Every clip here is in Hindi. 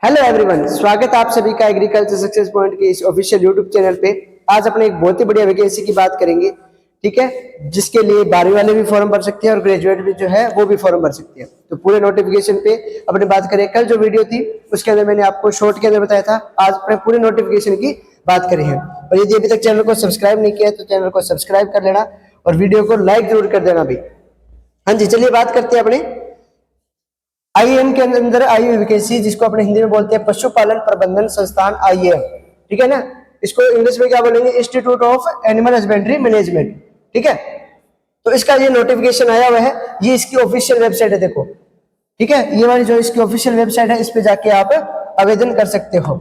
हेलो एवरीवन, स्वागत है आप सभी का एग्रीकल्चर सक्सेस पॉइंट के इस ऑफिशियल यूट्यूब चैनल पे। आज अपने एक बहुत ही बढ़िया वैकेंसी की बात करेंगे, ठीक है, जिसके लिए 12वीं वाले भी फॉर्म भर सकते हैं और ग्रेजुएट भी जो है वो भी फॉर्म भर सकते हैं। तो पूरे नोटिफिकेशन पे अपने बात करें। कल जो वीडियो थी उसके अंदर मैंने आपको शॉर्ट के अंदर बताया था, आज अपने पूरे नोटिफिकेशन की बात करी है। और यदि अभी तक चैनल को सब्सक्राइब नहीं किया है तो चैनल को सब्सक्राइब कर लेना और वीडियो को लाइक जरूर कर देना भी। हाँ जी, चलिए बात करते हैं अपने आईएएम के अंदर आई हुई वैकेंसी, जिसको अपने हिंदी में बोलते हैं पशुपालन प्रबंधन संस्थान आईएएम, ठीक है ना। इसको इंग्लिश में क्या बोलेंगे, institute of animal husbandry management, ठीक है। तो इसका ये नोटिफिकेशन आया हुआ है, ये इसकी ऑफिशियल वेबसाइट है, देखो, ठीक है। ये वाली जो इसकी ऑफिशियल वेबसाइट है, इस पे जाके आप आवेदन कर सकते हो,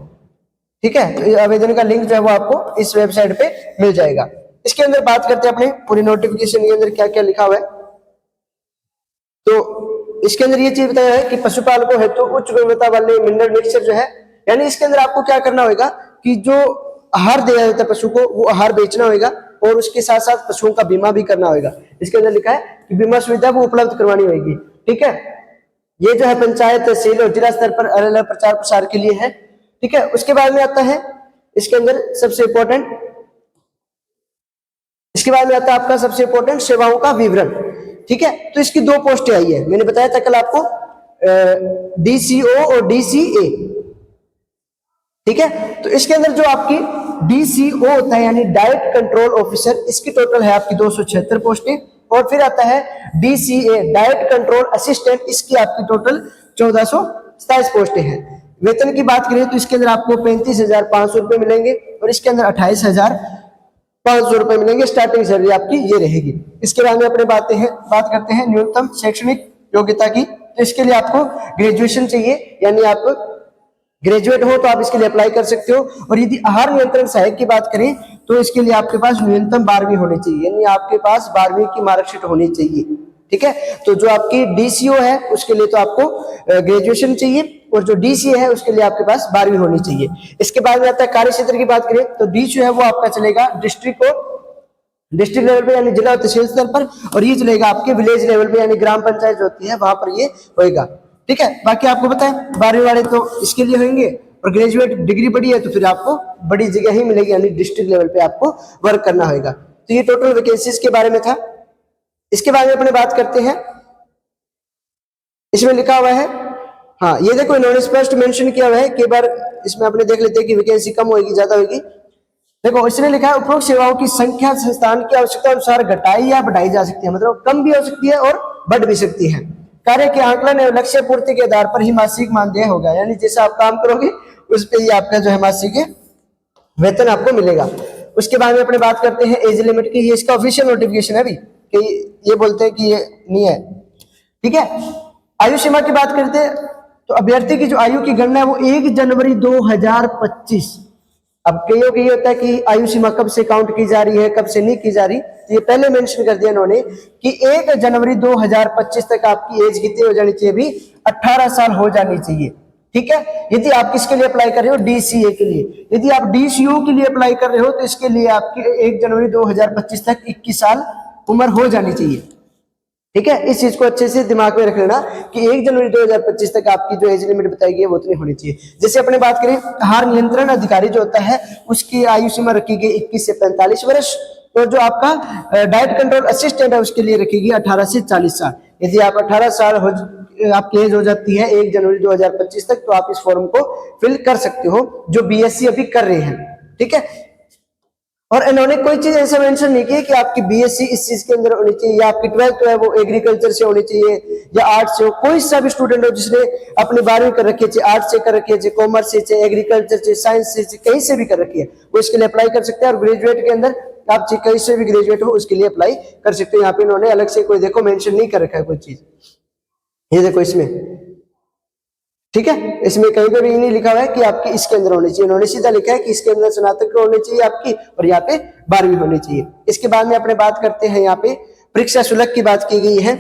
ठीक है। तो ये आवेदन का लिंक जो है वो आपको इस वेबसाइट पे मिल जाएगा। इसके अंदर बात करते हैं अपने पूरी नोटिफिकेशन के अंदर क्या क्या लिखा हुआ है। तो इसके अंदर ये चीज बताया है कि पशुपालकों हेतु उच्च गुणवत्ता वाले मिनरल मिक्सचर जो है, यानी इसके अंदर आपको क्या करना होगा कि जो आहार दिया जाता है पशु को, वो आहार बेचना होगा और उसके साथ साथ पशुओं का बीमा भी करना होगा। इसके अंदर लिखा है कि बीमा सुविधा वो उपलब्ध करवानी होगी, ठीक है। ये जो है पंचायत, तहसील और जिला स्तर पर अलग अलग प्रचार प्रसार के लिए है, ठीक है। उसके बाद में आता है इसके अंदर सबसे इंपॉर्टेंट, इसके बाद में आता है आपका सबसे इंपॉर्टेंट सेवाओं का विवरण, ठीक है। तो इसकी दो पोस्टें आई है, मैंने बताया था कल आपको, डीसीओ और डीसीए, ठीक है। तो इसके अंदर जो आपकी डीसीओ होता है यानी डाइट कंट्रोल ऑफिसर, इसकी टोटल है आपकी 276 पोस्टें। और फिर आता है डीसीए डाइट कंट्रोल असिस्टेंट, इसकी आपकी टोटल 1427 पोस्टें हैं। वेतन की बात करें तो इसके अंदर आपको 35,500 रुपए मिलेंगे और इसके अंदर 28,500 रुपए मिलेंगे। स्टार्टिंग सैलरी आपकी ये रहेगी। इसके बाद में अपने बात करते हैं न्यूनतम शैक्षणिक योग्यता की। तो इसके लिए आपको ग्रेजुएशन चाहिए, यानी आप ग्रेजुएट हो तो आप इसके लिए अप्लाई कर सकते हो। और यदि आहार नियंत्रण सहायक की बात करें तो इसके लिए आपके पास न्यूनतम 12वीं होनी चाहिए, यानी आपके पास 12वीं की मार्कशीट होनी चाहिए, ठीक है। तो जो आपकी डीसीओ है उसके लिए तो आपको ग्रेजुएशन चाहिए और जो डीसीए है उसके लिए आपके पास 12वीं होनी चाहिए। इसके बाद में आता है कार्य क्षेत्र की बात करें तो डीसीओ है वो आपका चलेगा डिस्ट्रिक्ट लेवल पे यानी जिला और तहसील स्तर पर, और ये चलेगा आपके विलेज लेवल पे यानी ग्राम पंचायत जो होती है वहां पर ये होएगा, ठीक है। बाकी आपको पता है 12वीं वाले तो इसके लिए होंगे और ग्रेजुएट डिग्री बड़ी है तो फिर आपको बड़ी जगह ही मिलेगी, यानी डिस्ट्रिक्ट लेवल पे आपको वर्क करना होगा। तो ये टोटल वैकेंसीज के बारे में था। इसके बारे में अपने बात करते हैं, इसमें लिखा हुआ है, हाँ ये देखो इन्होंने स्पष्ट मेंशन किया हुआ है। कई बार इसमें अपने देख लेते हैं कि वैकेंसी कम होगी ज्यादा होगी। देखो इसने लिखा है उपरोक्त सेवाओं की संख्या संस्थान की आवश्यकता अनुसार घटाई या बढ़ाई जा सकती है, मतलब कम भी हो सकती है और बढ़ भी सकती है। कार्य के आंकलन एवं लक्ष्य पूर्ति के आधार पर ही मासिक मानदेय होगा, यानी जैसे आप काम करोगे उस पर ही आपका जो है मासिक वेतन आपको मिलेगा। उसके बाद में अपने बात करते हैं एज लिमिट की। ये इसका ऑफिशियल नोटिफिकेशन है अभी, कि ये बोलते हैं कि ये नहीं है, ठीक है। आयु सीमा की बात करते हैं तो अभ्यर्थी की जो आयु की गणना है वो 1 जनवरी 2025। अब कईयों की ये होता है कि आयु सीमा कब से काउंट की जा रही है, कब से नहीं की जा रही, तो ये पहले मेंशन कर दिया इन्होंने कि 1 जनवरी 2025 तक आपकी एज कितनी हो जानी चाहिए, भी 18 साल हो जानी चाहिए, ठीक है। यदि आप किसके लिए अप्लाई कर रहे हो, डीसीए के लिए। यदि आप डीसीयू के लिए अप्लाई कर रहे हो तो इसके लिए आपकी 1 जनवरी 2025 तक 21 साल उम्र हो जानी चाहिए, ठीक है। इस चीज को अच्छे से दिमाग में रख लेना कि 1 जनवरी 2025 तक आपकी जो एज लिमिट बताई गई है वो उतनी होनी चाहिए। जैसे अपने बात करें आहार नियंत्रण अधिकारी जो होता है उसकी आयु सीमा रखी गई 21 से 45 वर्ष, और जो आपका डाइट कंट्रोल असिस्टेंट है उसके लिए रखेगी 18 से 40 साल। यदि आप 18 साल आपकी एज हो जाती है 1 जनवरी 2025 तक तो आप इस फॉर्म को फिल कर सकते हो, जो बीएससी अभी कर रहे हैं, ठीक है। और इन्होंने कोई चीज ऐसा मेंशन नहीं की कि आपकी बीएससी इस चीज के अंदर होनी चाहिए या आपकी 12th है वो एग्रीकल्चर से होनी चाहिए या आर्ट्स से हो। कोई सा भी स्टूडेंट हो जिसने अपनी 12वीं कर रखी है, आर्ट्स से कर रखी है, कॉमर्स से, एग्रीकल्चर से, साइंस से, कहीं से भी कर रखी है, वो इसके लिए अप्लाई कर सकते हैं। और ग्रेजुएट के अंदर आप कहीं से भी ग्रेजुएट हो उसके लिए अप्लाई कर सकते हो। यहाँ पे इन्होंने अलग से कोई देखो मेंशन नहीं कर रखा है कोई चीज, ये देखो इसमें, ठीक है। इसमें कहीं पे भी नहीं लिखा हुआ है कि आपकी इसके अंदर होनी चाहिए, उन्होंने सीधा लिखा है कि इसके अंदर स्नातक होनी चाहिए आपकी और यहाँ पे 12वीं होनी चाहिए। इसके बाद में अपने बात करते हैं, यहाँ पे परीक्षा शुल्क की बात की गई है,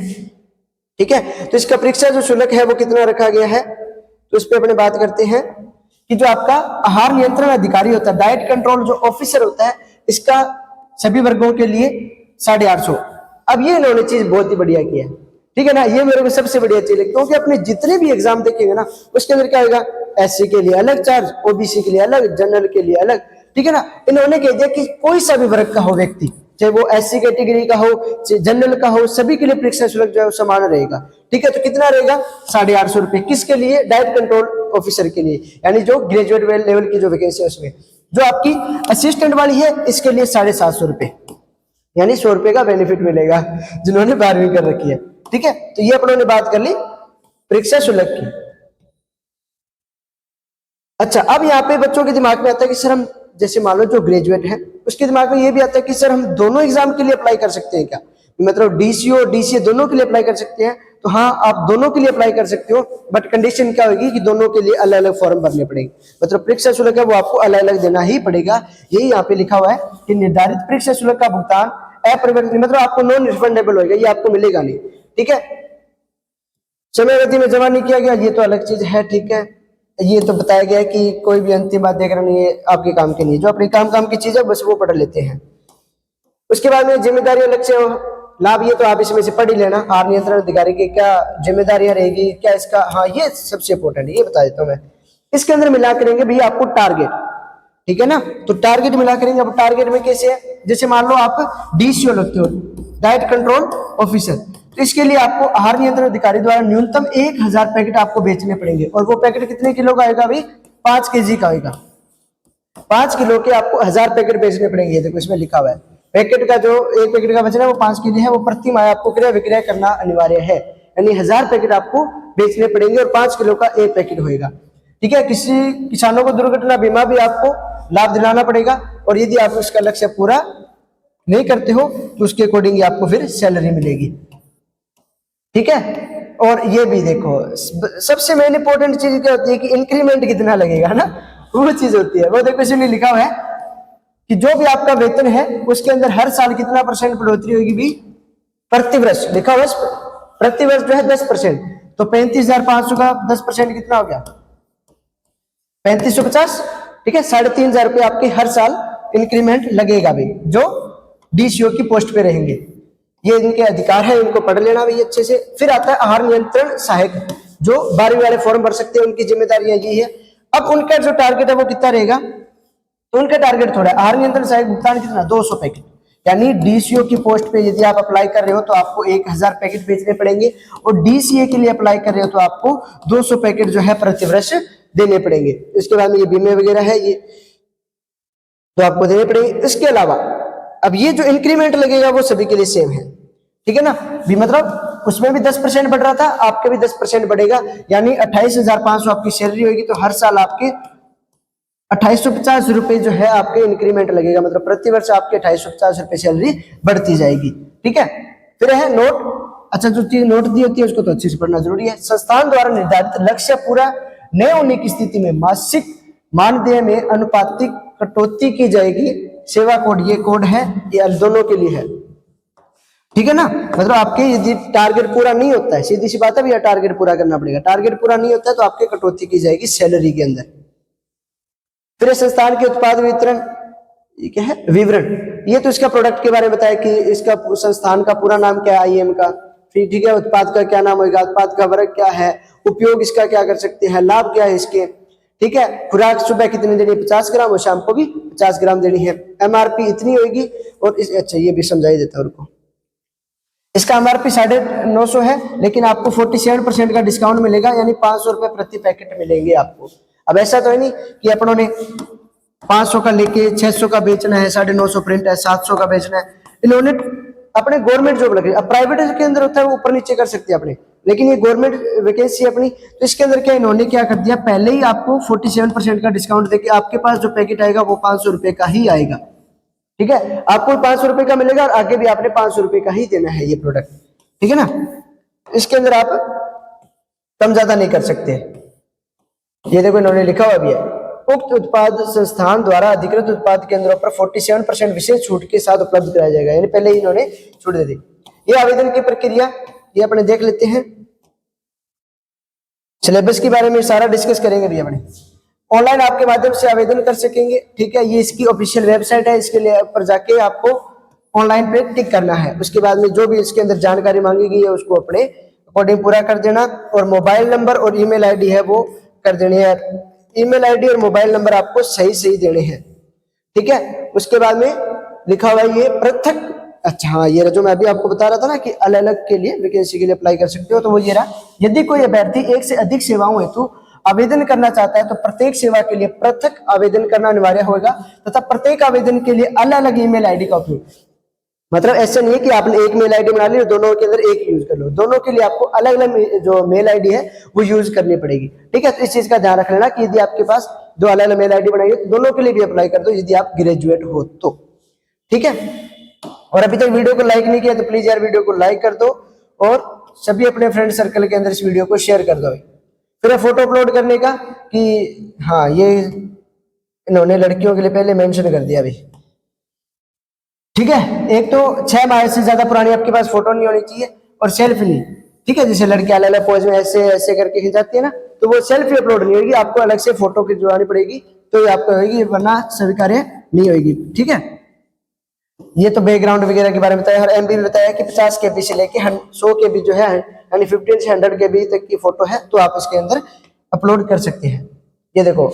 ठीक है। तो इसका परीक्षा जो शुल्क है वो कितना रखा गया है, तो इस पर अपने बात करते हैं कि जो आपका आहार नियंत्रण अधिकारी होता है, डाइट कंट्रोल जो ऑफिसर होता है, इसका सभी वर्गों के लिए 850। अब ये इन्होंने चीज बहुत ही बढ़िया की है, ठीक है ना। ये मेरे को सबसे बढ़िया चीज है, क्योंकि अपने जितने भी एग्जाम देखेंगे ना उसके अंदर क्या होगा, एससी के लिए अलग चार्ज, ओबीसी के लिए अलग, जनरल के लिए अलग, ठीक है ना। इन्होंने कह दिया कि कोई सा भी वर्ग का हो व्यक्ति, चाहे वो एससी कैटेगरी का हो, चाहे जनरल का हो, सभी के लिए परीक्षा शुल्क जो है समान रहेगा। ठीक है, तो कितना रहेगा, 850 रुपए। किसके लिए, डाइट कंट्रोल ऑफिसर के लिए, यानी जो ग्रेजुएट लेवल की जो वैकेंसी है उसमें। जो आपकी असिस्टेंट वाली है इसके लिए 750 रुपए, यानी 100 रुपए का बेनिफिट मिलेगा जिन्होंने 12वीं कर रखी है। ठीक है, तो ये अपनों ने बात कर ली परीक्षा शुल्क की। अच्छा, अब यहाँ पे बच्चों के दिमाग में आता है कि सर हम, जैसे मान लो जो ग्रेजुएट है उसके दिमाग में ये भी आता है कि सर हम दोनों एग्जाम के लिए अप्लाई कर सकते हैं क्या, मतलब डीसीओ और डीसीए दोनों के लिए अप्लाई कर सकते हैं। तो हाँ, आप दोनों के लिए अप्लाई कर सकते हो, बट कंडीशन क्या होगी कि दोनों के लिए अलग अलग फॉर्म भरने पड़ेंगे, मतलब परीक्षा शुल्क है वो आपको अलग अलग देना ही पड़ेगा। यही यहाँ पे लिखा हुआ है कि निर्धारित परीक्षा शुल्क का भुगतान अपरिवर्तनीय, मतलब आपको नॉन रिफंडेबल होगा, ये आपको मिलेगा नहीं। ठीक है, समय अवधि में जमा नहीं किया गया, ये तो अलग चीज है। ठीक है, ये तो बताया गया है कि कोई भी अंतिम बात देखना नहीं है, आपके काम के लिए, जो अपने काम की चीज है बस वो पढ़ लेते हैं। उसके बाद में जिम्मेदारी अलग से लाभ, ये तो आप इसमें से पढ़ ही लेना। आहार नियंत्रण अधिकारी की क्या जिम्मेदारियां रहेगी, क्या इसका, हाँ ये सबसे इंपॉर्टेंट है, ये बता देता हूँ मैं। इसके अंदर मिला करेंगे भैया आपको टारगेट, ठीक है ना, तो टारगेट मिला करेंगे। अब टारगेट में कैसे है, जैसे मान लो आप डीसीओ लगते हो, डाइट कंट्रोल ऑफिसर, तो इसके लिए आपको आहार नियंत्रण अधिकारी द्वारा न्यूनतम 1000 पैकेट आपको बेचने पड़ेंगे। और वो पैकेट कितने किलो का आएगा भाई, 5 केजी का आएगा। 5 किलो के आपको 1000 पैकेट बेचने पड़ेंगे। देखो इसमें लिखा हुआ है, पैकेट का जो एक पैकेट का वजन है वो 5 केजी है, वो प्रति माह आपको क्रय विक्रय करना अनिवार्य है, यानी 1000 पैकेट आपको बेचने पड़ेंगे और 5 किलो का एक पैकेट होगा। ठीक है, किसी किसानों को दुर्घटना बीमा भी आपको लाभ दिलाना पड़ेगा, और यदि आप उसका लक्ष्य पूरा नहीं करते हो तो उसके अकॉर्डिंग आपको फिर सैलरी मिलेगी। ठीक है, और ये भी देखो सबसे मेन इंपॉर्टेंट चीज क्या होती है कि इंक्रीमेंट कितना लगेगा ना, वो चीज होती है। वो देखो इसमें लिखा हुआ है कि जो भी आपका वेतन है उसके अंदर हर साल कितना % बढ़ोतरी होगी भी, प्रतिवर्ष लिखा हुआ है, प्रतिवर्ष जो है 10%, तो 35,500 का 10% कितना हो गया, 3550। ठीक है, 3500 रुपये आपके हर साल इंक्रीमेंट लगेगा भाई, जो डीसीओ की पोस्ट पे रहेंगे। ये इनके अधिकार है, इनको पढ़ लेना भाई अच्छे से। फिर आता है आहार नियंत्रण सहायक, जो 12वीं वाले फॉर्म भर सकते हैं, उनकी जिम्मेदारियां ये है। अब उनका जो टारगेट है वो कितना रहेगा, तो उनका टारगेट थोड़ा है, आहार नियंत्रण सहायक भुगतान कितना, 200 पैकेट, यानी डीसीओ की पोस्ट पे यदि आप अप्लाई कर रहे हो तो आपको 1000 पैकेट बेचने पड़ेंगे, और डीसीए के लिए अप्लाई कर रहे हो तो आपको 200 पैकेट जो है प्रतिवर्ष देने पड़ेंगे। इसके बाद में ये बीमे वगैरह है, ये तो आपको देने पड़ेंगे। इसके अलावा अब ये जो इंक्रीमेंट लगेगा वो सभी के लिए सेम है, ठीक है ना भी, मतलब उसमें भी 10% बढ़ रहा था, आपके भी 10% बढ़ेगा, यानी 28,500 आपकी सैलरी होगी, तो हर साल आपके 2850 रुपए जो है आपके इंक्रीमेंट लगेगा, मतलब प्रतिवर्ष आपके 2850 रुपए सैलरी बढ़ती जाएगी। ठीक है, फिर है नोट। अच्छा, जो चीज नोट दी होती है उसको तो अच्छे से पढ़ना जरूरी है। संस्थान द्वारा निर्धारित लक्ष्य पूरा न होने की स्थिति में मासिक मानदेय में अनुपातिक कटौती की जाएगी। सेवा कोड, ये कोड है, ये दोनों के लिए है। ठीक है ना, मतलब आपके यदि टारगेट पूरा नहीं होता है, सीधी सी बात है भैया, टारगेट पूरा करना पड़ेगा। टारगेट पूरा नहीं होता है तो आपके कटौती की जाएगी सैलरी के अंदर। फिर संस्थान के उत्पाद वितरण, ये क्या है, विवरण, ये तो इसका प्रोडक्ट के बारे में बताया कि इसका संस्थान का पूरा नाम क्या है, आईएम का। फिर ठीक है, उत्पाद का क्या नाम होगा, उत्पाद का वर्ग क्या है, उपयोग इसका क्या कर सकते हैं, लाभ क्या है इसके। ठीक है, खुराक सुबह कितनी देनी है, 50 ग्राम, और शाम को भी 50 ग्राम देनी है। एमआरपी इतनी होगी, और अच्छा ये भी समझा ही देता हूँ, इसका एमआरपी 950 है, लेकिन आपको 47% का डिस्काउंट मिलेगा, यानी 500 रुपए प्रति पैकेट मिलेंगे आपको। अब ऐसा तो है नहीं कि अपनों ने 500 का लेके 600 का बेचना है, 950 प्रिंट है, 700 का बेचना है। इन्होंने अपने गवर्नमेंट जॉब लगे, अब प्राइवेट के अंदर होता है वो ऊपर नीचे कर सकते हैं अपने, लेकिन ये गवर्नमेंट वैकेंसी अपनी, तो इसके अंदर क्या इन्होंने क्या कर दिया, पहले ही आपको 47% का डिस्काउंट देके आपके पास जो पैकेट आएगा वो 500 रुपए का ही आएगा। ठीक है, आपको 500 रुपए का मिलेगा, और आगे भी आपने 500 रुपए का ही देना है ये प्रोडक्ट। ठीक है ना, इसके अंदर आप कम ज्यादा नहीं कर सकते। ये देखो इन्होंने लिखा हुआ भी है, उक्त उत्पाद संस्थान द्वारा अधिकृत उत्पाद केंद्रों पर 47% विशेष छूट के साथ उपलब्ध कराया जाएगा, यानी पहले ही इन्होंने छूट दे दी। ये आवेदन की प्रक्रिया ये अपने देख लेते हैं, सिलेबस के बारे में सारा डिस्कस करेंगे भी अपने। ऑनलाइन आपके माध्यम से आवेदन कर सकेंगे। ठीक है, ये इसकी ऑफिशियल वेबसाइट है, इसके लिए ऊपर जाके आपको ऑनलाइन पे टिक करना है। उसके बाद में जो भी इसके अंदर जानकारी मांगी गई है उसको अपने अकॉर्डिंग पूरा कर देना, और मोबाइल नंबर और ईमेल आईडी है वो कर देनी है। ईमेल आईडी और मोबाइल नंबर आपको सही सही देने हैं, ठीक है। उसके बाद में लिखा हुआ है ये पृथक, अच्छा हाँ, ये जो मैं अभी आपको बता रहा था ना कि अलग अलग के लिए वैकेंसी के लिए अप्लाई कर सकते हो, तो वो ये रहा। यदि कोई अभ्यर्थी एक से अधिक सेवाओं हेतु आवेदन करना चाहता है तो प्रत्येक सेवा के लिए पृथक आवेदन करना अनिवार्य होगा तथा प्रत्येक आवेदन के लिए अलग अलग ईमेल आईडी का उपयोग, मतलब ऐसा नहीं है कि आपने एक मेल आईडी बना ली और दोनों के अंदर एक यूज कर लो, दोनों के लिए आपको अलग अलग जो मेल आईडी है वो यूज करनी पड़ेगी, ठीक है। तो इस चीज का ध्यान रख लेना कि यदि आपके पास दो अलग अलग मेल आईडी बनाइए तो दोनों के लिए भी अप्लाई कर दो यदि आप ग्रेजुएट हो तो, ठीक है। और अभी तक वीडियो को लाइक नहीं किया तो प्लीज यार वीडियो को लाइक कर दो और सभी अपने फ्रेंड सर्कल के अंदर इस वीडियो को शेयर कर दो। फिर फोटो अपलोड करने का कि हाँ ये इन्होंने लड़कियों के लिए पहले मेंशन कर दिया अभी, ठीक है। एक तो 6 माह से ज्यादा पुरानी आपके पास फोटो नहीं होनी चाहिए, और सेल्फी नहीं, ठीक है। जैसे लड़की अलग अलग पोज में ऐसे ऐसे करके खिंचाती है ना, तो वो सेल्फी अपलोड नहीं होगी, आपको अलग से फोटो खिंचवानी पड़ेगी तो ये आपको होगी, वरना स्वीकार्य नहीं होगी, ठीक है। ये तो बैकग्राउंड वगैरह के बारे में बताया, और एमबी में बताया कि 50 KB से लेके 100 KB जो है यानी 15 से 100 KB तक की फोटो है तो आप इसके अंदर अपलोड कर सकते हैं। ये देखो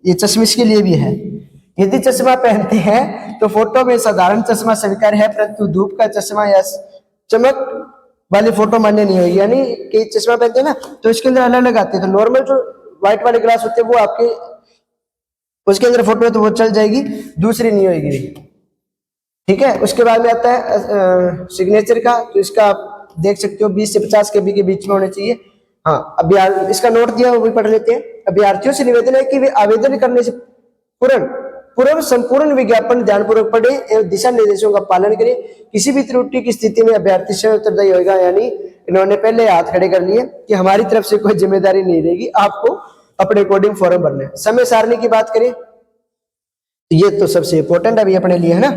ये चश्मिश के लिए भी है, यदि चश्मा पहनते हैं तो फोटो में साधारण चश्मा स्वीकार है, परंतु धूप का चश्मा या चमक वाली फोटो मान्य नहीं होगी। यानी कि चश्मा पहनते हैं ना तो इसके अंदर अलग अलग आते हैं, तो नॉर्मल जो व्हाइट वाले ग्लास होते हैं वो आपके उसके अंदर फोटो है तो वो चल जाएगी, दूसरी नहीं होगी, ठीक है। उसके बाद में आता है सिग्नेचर का, तो इसका आप देख सकते हो 20 से 50 KB के बीच में होने चाहिए। हाँ, अभी इसका नोट दिया वो भी पढ़ लेते हैं। अभ्यर्थियों से निवेदन है कि वे आवेदन करने से पूर्व संपूर्ण विज्ञापन ध्यानपूर्वक पढ़े एवं दिशा निर्देशों का पालन करें। किसी भी त्रुटि की स्थिति में अभ्यर्थी स्वयं उत्तरदायी होगा, यानी इन्होंने पहले हाथ खड़े कर लिए कि हमारी तरफ से कोई जिम्मेदारी नहीं रहेगी, आपको अपने अकॉर्डिंग फॉर्म भरना है। समय सारणी की बात करें तो ये तो सबसे इंपॉर्टेंट अभी अपने लिए है ना।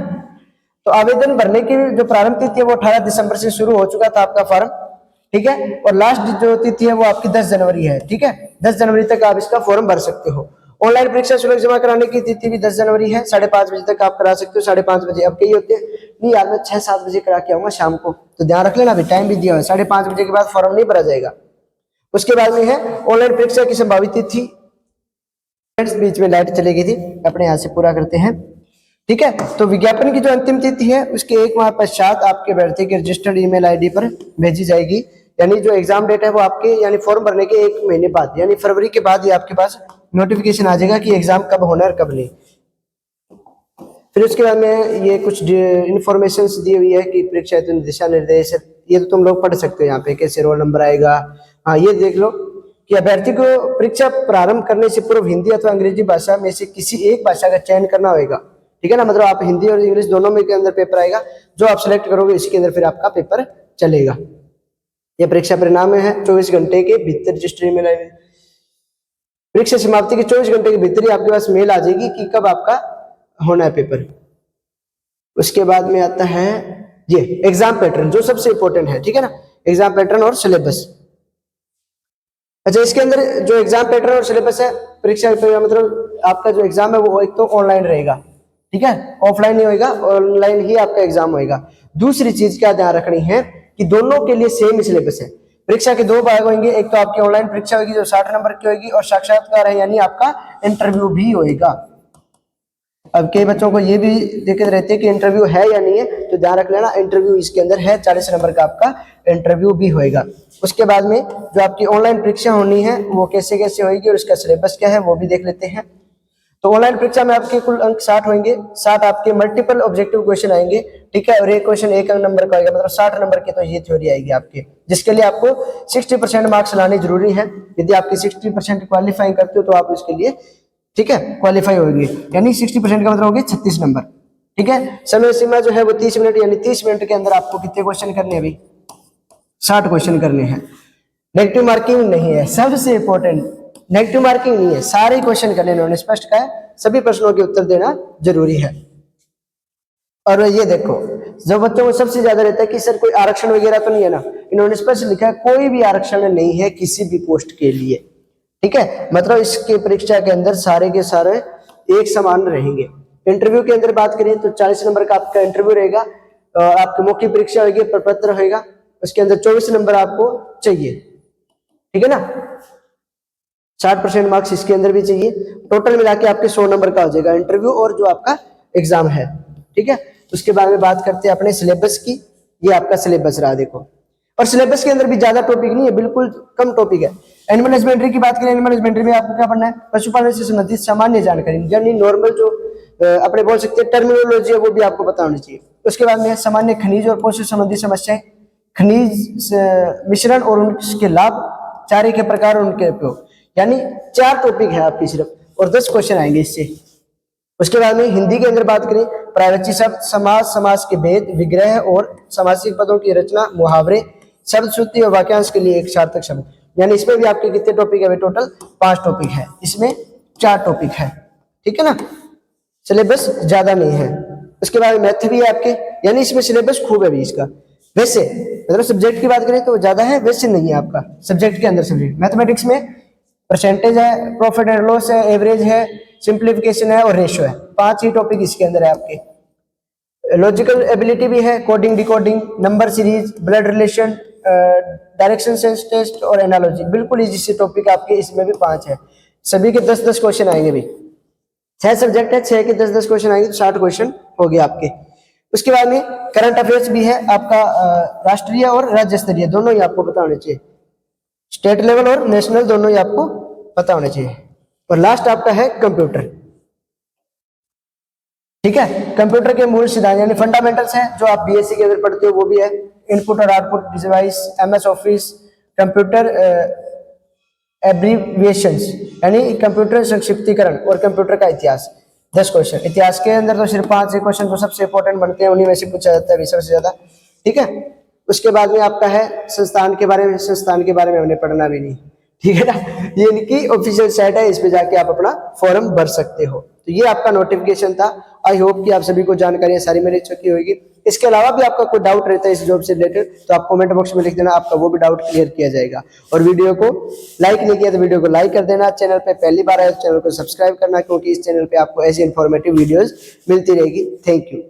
तो आवेदन भरने की जो प्रारंभ तिथि है वो 18 दिसंबर से शुरू हो चुका था आपका फॉर्म, ठीक है। और लास्ट जो तिथि है वो आपकी 10 जनवरी है, ठीक है। 10 जनवरी तक आप इसका फॉर्म भर सकते हो। ऑनलाइन परीक्षा शुल्क जमा कराने की तिथि भी 10 जनवरी है, 5:30 बजे तक आप करा सकते हो। 5:30 बजे अब कई होते हैं नहीं यार मैं 6-7 बजे करा के आऊंगा शाम को, तो ध्यान रख लेना अभी टाइम भी दिया है, 5:30 बजे के बाद फॉर्म नहीं भरा जाएगा। उसके बाद में है ऑनलाइन परीक्षा की संभावित तिथि, बीच में लाइट चली गई थी, अपने यहाँ से पूरा करते हैं, ठीक है। तो विज्ञापन की जो अंतिम तिथि है उसके 1 माह पश्चात आपके अभ्यर्थी के रजिस्टर्ड ईमेल आईडी पर भेजी जाएगी, यानी जो एग्जाम डेट है वो आपके यानी फॉर्म भरने के 1 महीने बाद यानी फरवरी के बाद ही आपके पास नोटिफिकेशन आ जाएगा कि एग्जाम कब होना है और कब नहीं। फिर उसके बाद में ये कुछ इंफॉर्मेशन दी हुई है कि परीक्षा हेतु दिशा निर्देश, ये तो तुम लोग पढ़ सकते हो यहाँ पे कैसे रोल नंबर आएगा। हाँ, ये देख लो कि अभ्यर्थी को परीक्षा प्रारंभ करने से पूर्व हिंदी अथवा अंग्रेजी भाषा में से किसी एक भाषा का चयन करना होगा, ठीक है ना। मतलब आप हिंदी और इंग्लिश दोनों में के अंदर पेपर आएगा, जो आप सिलेक्ट करोगे इसके अंदर फिर आपका पेपर चलेगा। ये परीक्षा परिणाम है 24 घंटे के भीतर रजिस्टर ईमेल आईडी, परीक्षा समाप्ति के 24 घंटे के भीतर ही आपके पास मेल आ जाएगी कि कब आपका होना है पेपर। उसके बाद में आता है ये एग्जाम पैटर्न जो सबसे इंपॉर्टेंट है, ठीक है ना। एग्जाम पैटर्न और सिलेबस, अच्छा इसके अंदर जो एग्जाम पैटर्न और सिलेबस है, परीक्षा मतलब आपका जो एग्जाम है वो एक तो ऑनलाइन रहेगा, ठीक है, ऑफलाइन नहीं होगा, ऑनलाइन ही आपका एग्जाम होगा। दूसरी चीज क्या ध्यान रखनी है कि दोनों के लिए सेम सिलेबस है। परीक्षा के 2 भाग होंगे, एक तो आपकी ऑनलाइन परीक्षा होगी जो 60 नंबर की होगी, और साक्षात्कार है यानी आपका इंटरव्यू भी होगा। अब कई बच्चों को ये भी दिक्कत रहती है कि इंटरव्यू है या नहीं है, तो ध्यान रख लेना इंटरव्यू इसके अंदर है, 40 नंबर का आपका इंटरव्यू भी होगा। उसके बाद में जो आपकी ऑनलाइन परीक्षा होनी है वो कैसे कैसे होगी और उसका सिलेबस क्या है वो भी देख लेते हैं। तो ऑनलाइन परीक्षा में आपके कुल अंक 60 होंगे, 60 आपके मल्टीपल ऑब्जेक्टिव क्वेश्चन आएंगे, ठीक है। और एक क्वेश्चन 1 नंबर का होगा, मतलब 60 नंबर की तो ये थ्योरी आएगी आपके, जिसके लिए आपको 60% मार्क्स लाने जरूरी है। यदि आपकी 60% क्वालिफाइंग करते हो तो आप इसके लिए, ठीक है, क्वालिफाई होगी, यानी 60% का मतलब हो गया 36 नंबर, ठीक है। समय सीमा जो है वो 30 मिनट, यानी 30 मिनट के अंदर आपको कितने क्वेश्चन करने हैं अभी 60 क्वेश्चन करने हैं। नेगेटिव मार्किंग नहीं है, सबसे इंपॉर्टेंट नेगेटिव मार्किंग नहीं है, सारे क्वेश्चन करने उन्होंने स्पष्ट कहा है, सभी प्रश्नों के उत्तर देना जरूरी है। और ये देखो जब बच्चों को सबसे ज्यादा रहता है कि सर कोई आरक्षण वगैरह तो नहीं है ना, इन्होंने स्पष्ट लिखा है कोई भी आरक्षण नहीं है किसी भी पोस्ट के लिए, ठीक है। मतलब इसके परीक्षा के अंदर सारे के सारे एक समान रहेंगे। इंटरव्यू के अंदर बात करें तो 40 नंबर का आपका इंटरव्यू रहेगा, और आपकी मौखिक परीक्षा होगी, प्रपत्र होगा, उसके अंदर 24 नंबर आपको चाहिए, ठीक है ना। 60% मार्क्स इसके अंदर भी चाहिए। टोटल मिला के आपके 100 नंबर का हो जाएगा इंटरव्यू और जो आपका एग्जाम है, ठीक है। उसके बाद में बात करते हैं अपने सिलेबस की। ये आपका सिलेबस रहा देखो, और सिलेबस के अंदर भी ज्यादा टॉपिक नहीं है, बिल्कुल कम टॉपिक है। एनिमल हस्बेंड्री की बात करें, एनिमल हस्बेंड्री में आपको क्या पढ़ना है, पशुपालन से संबंधित सामान्य जानकारी, यानी नॉर्मल जो अपने बोल सकते हैं टर्मिनोलॉजी है वो भी आपको पता होनी चाहिए। उसके बाद में सामान्य खनिज और पोषण संबंधी समस्याएं, खनिज मिश्रण और उसके लाभ, चारे के प्रकार और उनके उपयोग, यानी 4 टॉपिक है आपकी सिर्फ, और 10 क्वेश्चन आएंगे इससे। उसके बाद में हिंदी के अंदर बात करें, प्रायवाची शब्द, समास, समास के भेद, विग्रह और समासिक पदों की रचना, मुहावरे, शब्द श्रुति और वाक्यांश के लिए एक सार्थक शब्द, यानी इसमें भी आपके कितने टॉपिक है, टोटल 5 टॉपिक है, इसमें 4 टॉपिक है, ठीक है ना। सिलेबस ज्यादा नहीं है। उसके बाद मैथ भी है आपके, यानी इसमें सिलेबस खूब है भी इसका। वैसे मतलब सब्जेक्ट की बात करें तो ज्यादा है, वैसे नहीं है आपका सब्जेक्ट के अंदर। सब्जेक्ट मैथमेटिक्स में परसेंटेज है, प्रॉफिट एंड लॉस है, एवरेज है, सिंप्लीफिकेशन है और रेशियो है, 5 ही टॉपिक इसके अंदर है आपके। लॉजिकल एबिलिटी भी है, coding decoding, number series, blood relation, direction sense test और एनालॉजी, बिल्कुल इजी से टॉपिक आपके इसमें भी 5 है। सभी के 10-10 क्वेश्चन आएंगे भी, 6 सब्जेक्ट है, 6 के 10-10 क्वेश्चन आएंगे तो 60 क्वेश्चन हो गए आपके। उसके बाद में करंट अफेयर्स भी है आपका, राष्ट्रीय और राज्य स्तरीय दोनों ही आपको पता होने चाहिए, स्टेट लेवल और नेशनल दोनों ही आपको पता होने चाहिए। और लास्ट आपका है कंप्यूटर, ठीक है। कंप्यूटर के मूल सिद्धांत यानी फंडामेंटल्स हैं जो आप बीएससी के अंदर पढ़ते हो, वो भी है। इनपुट और output device, MS office, computer abbreviations यानी कंप्यूटर संक्षिप्तीकरण और कंप्यूटर का इतिहास, 10 क्वेश्चन। इतिहास के अंदर तो सिर्फ 5 क्वेश्चन तो सबसे इंपॉर्टेंट बनते हैं, उन्हीं में से पूछा जाता है सबसे ज्यादा, ठीक है। उसके बाद में आपका है संस्थान के बारे में, संस्थान के बारे में हमने पढ़ना भी नहीं, ठीक है ना। ये इनकी ऑफिशियल साइट है, इस पे जाके आप अपना फॉर्म भर सकते हो। तो ये आपका नोटिफिकेशन था। आई होप कि आप सभी को जानकारियां सारी मिल चुकी होगी। इसके अलावा भी आपका कोई डाउट रहता है इस जॉब से रिलेटेड तो आप कमेंट बॉक्स में लिख देना, आपका वो भी डाउट क्लियर किया जाएगा। और वीडियो को लाइक नहीं किया तो वीडियो को लाइक कर देना। चैनल पे पहली बार आए तो चैनल को सब्सक्राइब करना, क्योंकि इस चैनल पे आपको ऐसी इंफॉर्मेटिव वीडियोस मिलती रहेगी। Thank you.